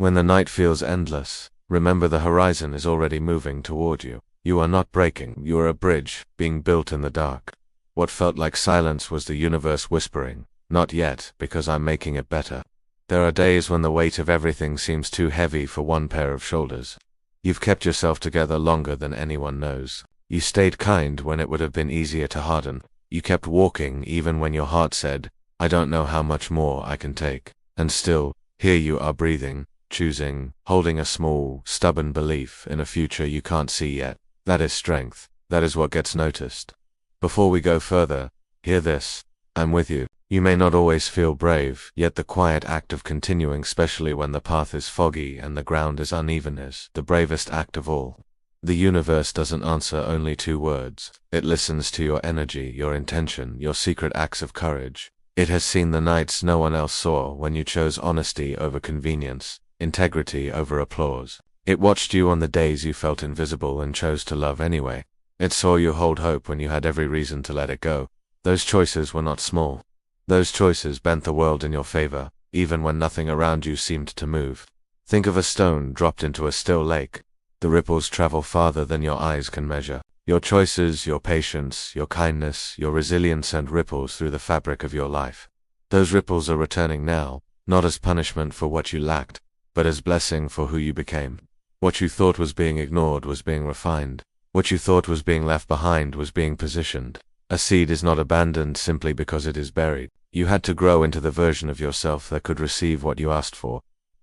When the night feels endless, remember the horizon is already moving toward you. You are not breaking, you are a bridge, being built in the dark. What felt like silence was the universe whispering, "Not yet, because I'm making it better." There are days when the weight of everything seems too heavy for one pair of shoulders. You've kept yourself together longer than anyone knows. You stayed kind when it would have been easier to harden. You kept walking even when your heart said, "I don't know how much more I can take." And still, here you are breathing, choosing, holding a small, stubborn belief in a future you can't see yet. That is strength. That is what gets noticed. Before we go further, hear this. I'm with you. You may not always feel brave, yet the quiet act of continuing, especially when the path is foggy and the ground is uneven, is the bravest act of all. The universe doesn't answer only 2 words. It listens to your energy, your intention, your secret acts of courage. It has seen the nights no one else saw when you chose honesty over convenience, integrity over applause. It watched you on the days you felt invisible and chose to love anyway. It saw you hold hope when you had every reason to let it go. Those choices were not small. Those choices bent the world in your favor, even when nothing around you seemed to move. Think of a stone dropped into a still lake. The ripples travel farther than your eyes can measure. Your choices, your patience, your kindness, your resilience send ripples through the fabric of your life. Those ripples are returning now, not as punishment for what you lacked, but as blessing for who you became. What you thought was being ignored was being refined. What you thought was being left behind was being positioned. A seed is not abandoned simply because it is buried. You had to grow into the version of yourself that could receive what you asked for.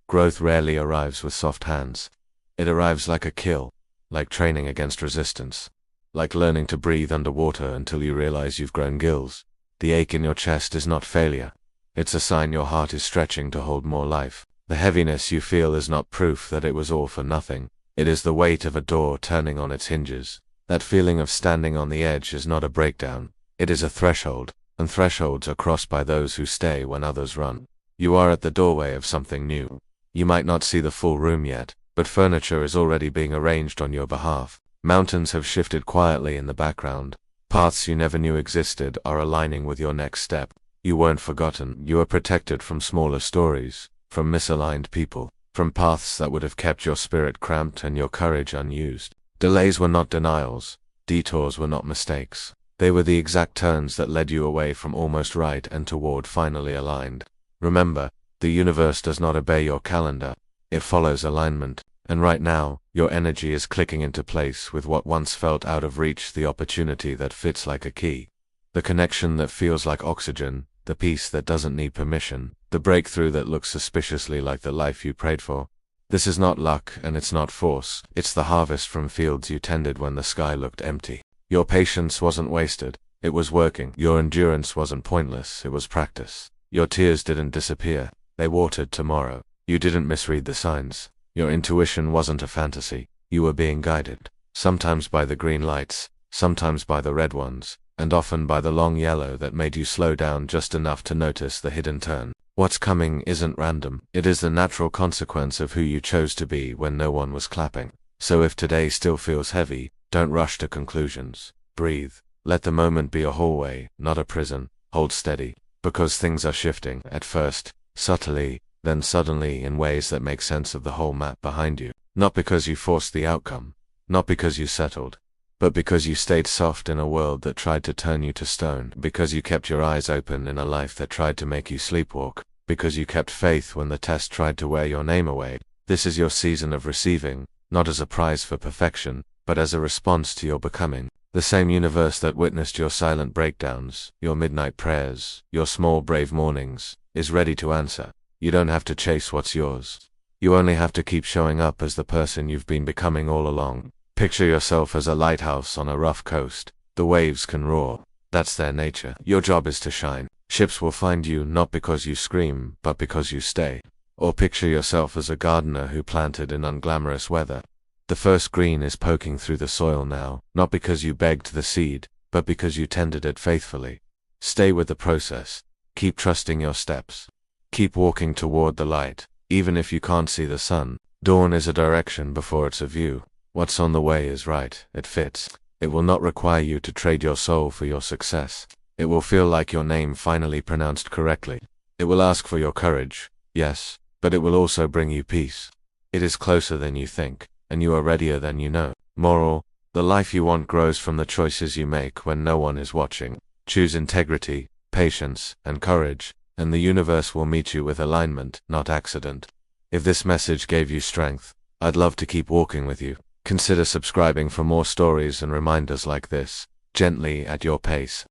Growth rarely arrives with soft hands. It arrives like a kill, like training against resistance, like learning to breathe underwater until you realize you've grown gills. The ache in your chest is not failure. It's a sign your heart is stretching to hold more life. The heaviness you feel is not proof that it was all for nothing. It is the weight of a door turning on its hinges. That feeling of standing on the edge is not a breakdown. It is a threshold, and thresholds are crossed by those who stay when others run. You are at the doorway of something new. You might not see the full room yet, but furniture is already being arranged on your behalf. Mountains have shifted quietly in the background. Paths you never knew existed are aligning with your next step. You weren't forgotten. You are protected from smaller stories, from misaligned people, from paths that would have kept your spirit cramped and your courage unused. Delays were not denials. Detours were not mistakes. They were the exact turns that led you away from almost right and toward finally aligned. Remember, the universe does not obey your calendar. It follows alignment. And right now, your energy is clicking into place with what once felt out of reach, the opportunity that fits like a key. The connection that feels like oxygen, the peace that doesn't need permission, the breakthrough that looks suspiciously like the life you prayed for. This is not luck and it's not force. It's the harvest from fields you tended when the sky looked empty. Your patience wasn't wasted. It was working. Your endurance wasn't pointless. It was practice. Your tears didn't disappear. They watered tomorrow. You didn't misread the signs. Your intuition wasn't a fantasy. You were being guided. Sometimes by the green lights, sometimes by the red ones, and often by the long yellow that made you slow down just enough to notice the hidden turn. What's coming isn't random. It is the natural consequence of who you chose to be when no one was clapping. So if today still feels heavy, don't rush to conclusions. Breathe. Let the moment be a hallway, not a prison. Hold steady, because things are shifting, at first, subtly, then suddenly in ways that make sense of the whole map behind you. Not because you forced the outcome, not because you settled, but because you stayed soft in a world that tried to turn you to stone, because you kept your eyes open in a life that tried to make you sleepwalk, because you kept faith when the test tried to wear your name away. This is your season of receiving, not as a prize for perfection, but as a response to your becoming. The same universe that witnessed your silent breakdowns, your midnight prayers, your small brave mornings, is ready to answer. You don't have to chase what's yours. You only have to keep showing up as the person you've been becoming all along. Picture yourself as a lighthouse on a rough coast. The waves can roar. That's their nature. Your job is to shine. Ships will find you not because you scream, but because you stay. Or picture yourself as a gardener who planted in unglamorous weather. The first green is poking through the soil now, not because you begged the seed, but because you tended it faithfully. Stay with the process. Keep trusting your steps. Keep walking toward the light, even if you can't see the sun. Dawn is a direction before it's a view. What's on the way is right, it fits. It will not require you to trade your soul for your success. It will feel like your name finally pronounced correctly. It will ask for your courage, yes, but it will also bring you peace. It is closer than you think, and you are readier than you know. Moral: the life you want grows from the choices you make when no one is watching. Choose integrity, patience, and courage, and the universe will meet you with alignment, not accident. If this message gave you strength, I'd love to keep walking with you. Consider subscribing for more stories and reminders like this, gently at your pace.